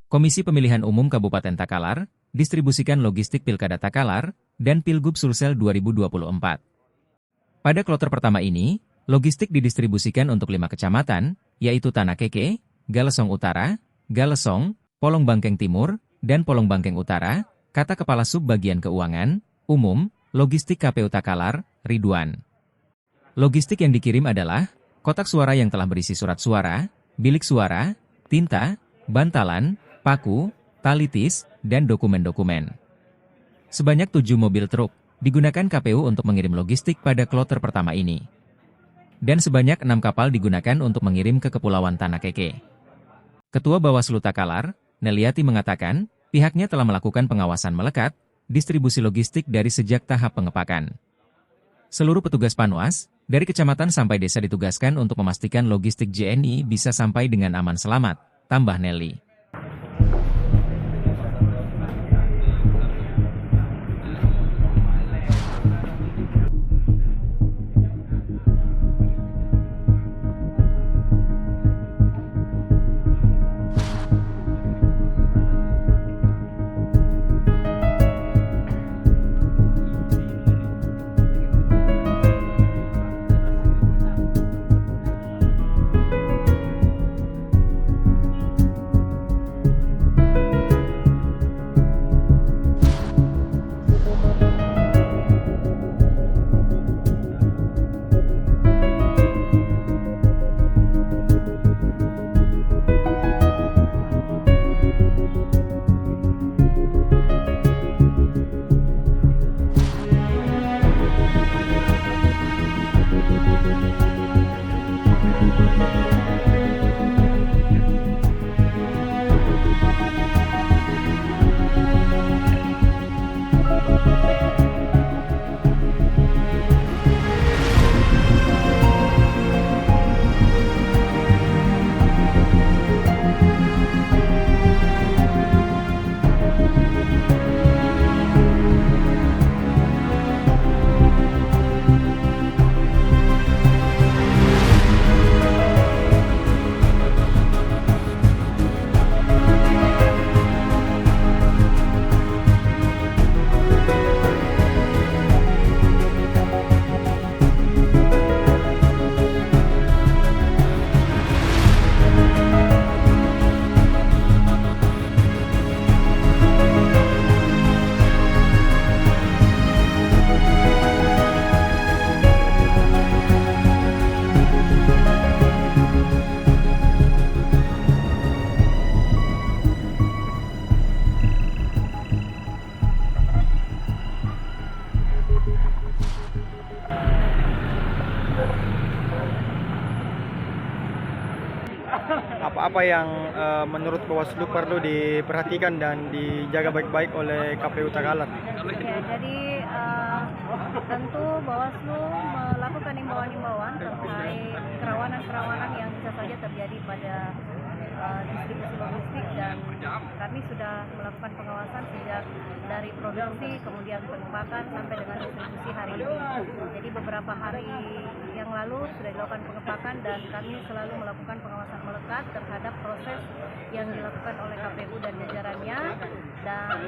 Komisi Pemilihan Umum Kabupaten Takalar, distribusikan logistik Pilkada Takalar, dan Pilgub Sulsel 2024. Pada kloter pertama ini, logistik didistribusikan untuk 5 kecamatan, yaitu Tanah Keke, Galesong Utara, Galesong, Polong Bangkeng Timur, dan Polong Bangkeng Utara, kata Kepala Subbagian Keuangan, Umum, Logistik KPU Takalar, Ridwan. Logistik yang dikirim adalah kotak suara yang telah berisi surat suara, bilik suara, tinta, bantalan, paku, tali tis, dan dokumen-dokumen. Sebanyak 7 mobil truk digunakan KPU untuk mengirim logistik pada kloter pertama ini. Dan sebanyak 6 kapal digunakan untuk mengirim ke Kepulauan Tanah Keke. Ketua Bawaslu Takalar, Neliati mengatakan, pihaknya telah melakukan pengawasan melekat, distribusi logistik dari sejak tahap pengepakan. Seluruh petugas Panwas, dari kecamatan sampai desa ditugaskan untuk memastikan logistik JNI bisa sampai dengan aman selamat, tambah Nelly. Apa-apa yang menurut Bawaslu perlu diperhatikan dan dijaga baik-baik oleh KPU Takalar? Ya, jadi tentu Bawaslu melakukan imbauan-imbauan terkait kerawanan-kerawanan yang bisa saja terjadi pada distribusi logistik, dan kami sudah melakukan pengawasan sejak dari produksi, kemudian pengepakan sampai dengan distribusi hari ini. Jadi beberapa hari yang lalu sudah dilakukan pengepakan dan kami selalu melakukan pengawasan melekat terhadap proses yang dilakukan oleh KPU dan jajarannya, dan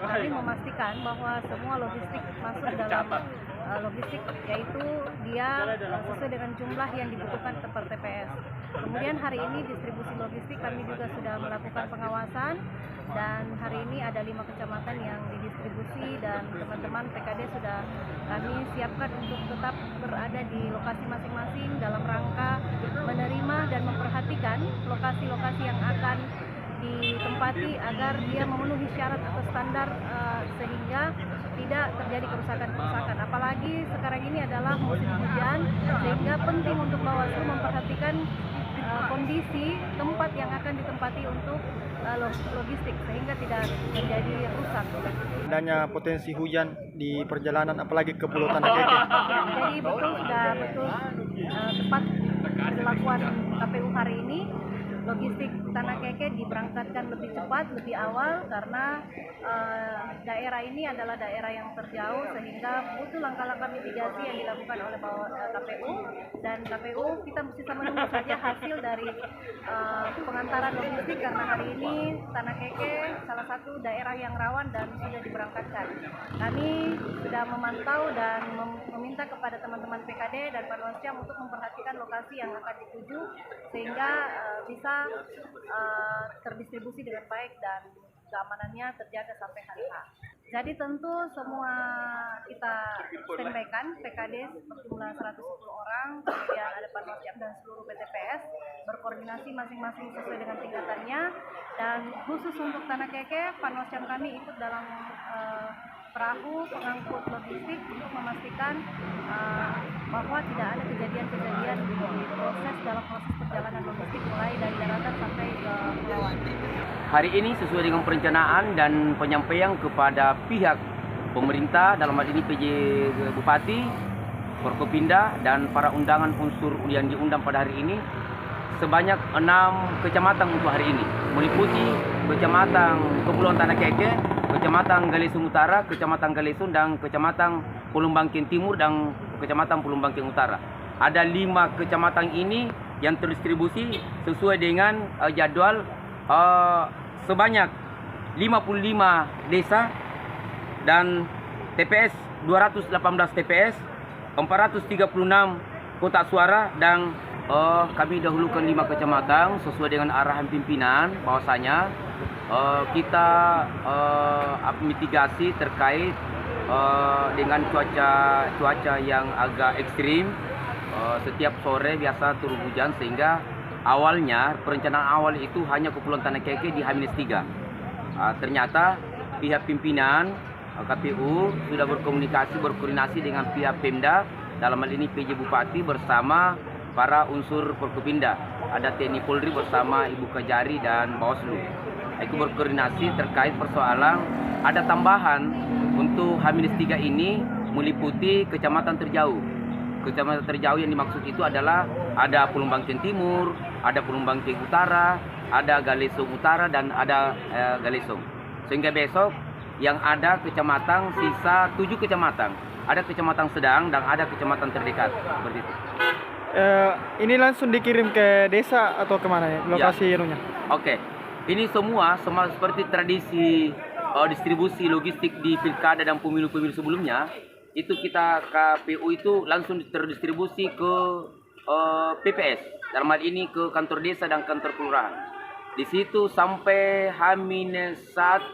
kami memastikan bahwa semua logistik masuk dalam logistik, yaitu dia sesuai dengan jumlah yang dibutuhkan per TPS. Kemudian hari ini distribusi logistik kami juga sudah melakukan pengawasan, dan hari ini ada 5 kecamatan yang didistribusi, dan teman-teman PKD sudah kami siapkan untuk tetap berada di lokasi masing-masing dalam rangka menerima dan memperhatikan lokasi-lokasi yang akan ditempati agar dia memenuhi syarat atau standar sehingga tidak terjadi kerusakan-kerusakan. Apalagi sekarang ini adalah musim hujan, sehingga penting untuk Bawaslu memperhatikan kondisi tempat yang akan ditempati untuk logistik sehingga tidak terjadi rusak. Adanya potensi hujan di perjalanan apalagi ke Pulau Tanah Keke. Ya, jadi betul sudah tepat pemberlakuan KPU hari ini, logistik Tanah Keke diberangkatkan lebih cepat, lebih awal karena daerah ini adalah daerah yang terjauh sehingga butuh langkah-langkah mitigasi yang dilakukan oleh KPU, dan KPU kita bisa menunggu saja hasil dari pengantaran logistik karena hari ini Tanah Keke salah satu daerah yang rawan dan sudah diberangkatkan. Kami sudah memantau dan meminta kepada teman-teman PKD dan Panwascam untuk memperhatikan lokasi yang akan dituju sehingga bisa terdistribusi dengan baik dan keamanannya terjaga sampai hari H. Jadi tentu semua kita standby-kan, PKD berjumlah 110 orang, kemudian ada Panwascam dan seluruh PTPS berkoordinasi masing-masing sesuai dengan tingkatannya, dan khusus untuk Tanah Keke, Panwascam kami ikut dalam perahu pengangkut logistik untuk memastikan bahwa tidak ada kejadian-kejadian di dalam proses perjalanan logistik mulai dari daratan sampai ke pulauan. Hari ini sesuai dengan perencanaan dan penyampaian kepada pihak pemerintah, dalam hal ini PJ Bupati, Forkopimda, dan para undangan unsur yang diundang pada hari ini, sebanyak 6 kecamatan untuk hari ini, meliputi Kecamatan Kepulauan Tanah Keke, Kecamatan Galesung Utara, Kecamatan Galesung, dan Kecamatan Pulau Bangkeng Timur dan Kecamatan Pulau Bangkeng Utara. Ada 5 kecamatan ini yang terdistribusi sesuai dengan jadwal sebanyak 55 desa dan TPS 218 TPS, 436 kotak suara, dan kami dahulukan 5 kecamatan sesuai dengan arahan pimpinan bahwasanya kita mitigasi terkait dengan cuaca yang agak ekstrim. Setiap sore biasa turun hujan sehingga awalnya perencanaan awal itu hanya Kepulauan Tanah Keke di H-3. Ternyata pihak pimpinan KPU sudah berkoordinasi dengan pihak Pemda, dalam hal ini PJ Bupati bersama para unsur Forkopimda, ada TNI Polri bersama Ibu Kajari dan Bawaslu. Itu berkoordinasi terkait persoalan ada tambahan untuk H-3 ini meliputi kecamatan terjauh. Kecamatan terjauh yang dimaksud itu adalah ada Pulau Bangkeng Timur, ada Pulau Bangkeng Utara, ada Galesung Utara, dan ada Galesung. Sehingga besok yang ada kecamatan sisa 7 kecamatan. Ada kecamatan sedang dan ada kecamatan terdekat. Seperti itu. Ini langsung dikirim ke desa atau kemana ya lokasi ininya? Oke. Ini semua seperti tradisi distribusi logistik di pilkada dan pemilu-pemilu sebelumnya. Itu kita KPU itu langsung terdistribusi ke PPS, dalam hal ini ke kantor desa dan kantor kelurahan. Di situ sampai H-1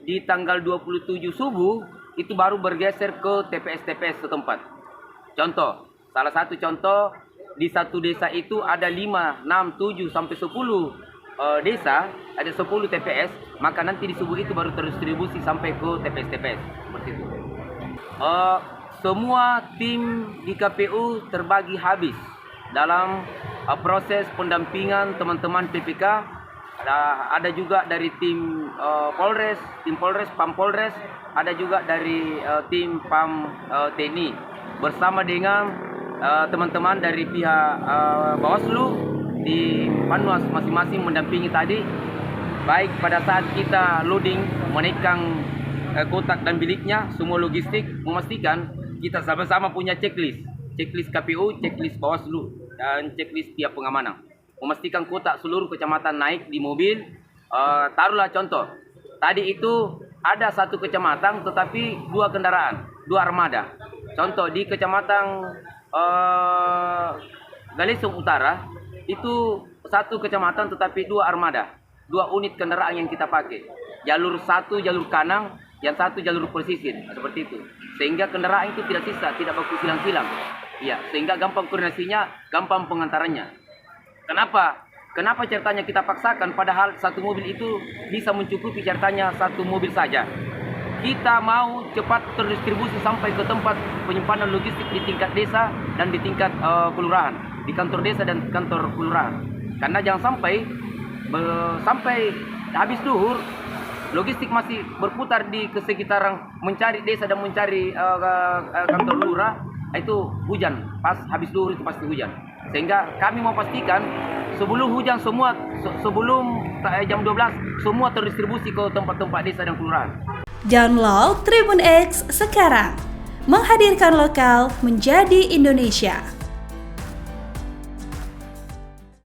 di tanggal 27 subuh itu baru bergeser ke TPS-TPS setempat. Contoh, salah satu contoh di satu desa itu ada 5, 6, 7 sampai 10 desa, ada 10 TPS, maka nanti di subuh itu baru terdistribusi sampai ke TPS-TPS seperti itu. Semua tim di KPU terbagi habis dalam proses pendampingan teman-teman PPK. Ada juga dari tim Polres, Pam Polres, ada juga dari tim Pam TNI bersama dengan teman-teman dari pihak Bawaslu di Panwas masing-masing mendampingi tadi, baik pada saat kita loading menaikkan kotak dan biliknya, semua logistik, memastikan kita sama-sama punya checklist KPU, checklist Bawaslu, dan checklist pihak pengamanan. Memastikan kotak seluruh kecamatan naik di mobil. Taruhlah contoh, tadi itu ada 1 kecamatan tetapi 2 kendaraan, 2 armada. Contoh di kecamatan Galesung Utara itu 1 kecamatan tetapi 2 armada, 2 unit kendaraan yang kita pakai. Jalur 1 jalur kanan, yang 1 jalur pesisir, seperti itu. Sehingga kendaraan itu tidak sisa, tidak baku silang-silang. Ya, sehingga gampang koordinasinya, gampang pengantarannya. Kenapa ceritanya kita paksakan padahal 1 mobil itu bisa mencukupi ceritanya 1 mobil saja. Kita mau cepat terdistribusi sampai ke tempat penyimpanan logistik di tingkat desa dan di tingkat kelurahan, di kantor desa dan kantor kelurahan. Karena jangan sampai habis duhur logistik masih berputar di sekitaran mencari desa dan mencari kantor lurah, itu hujan. Pas habis duhur itu pasti hujan. Sehingga kami mau pastikan sebelum hujan sebelum jam 12 semua terdistribusi ke tempat-tempat desa dan kelurahan. Download Tribun X sekarang, menghadirkan lokal menjadi Indonesia.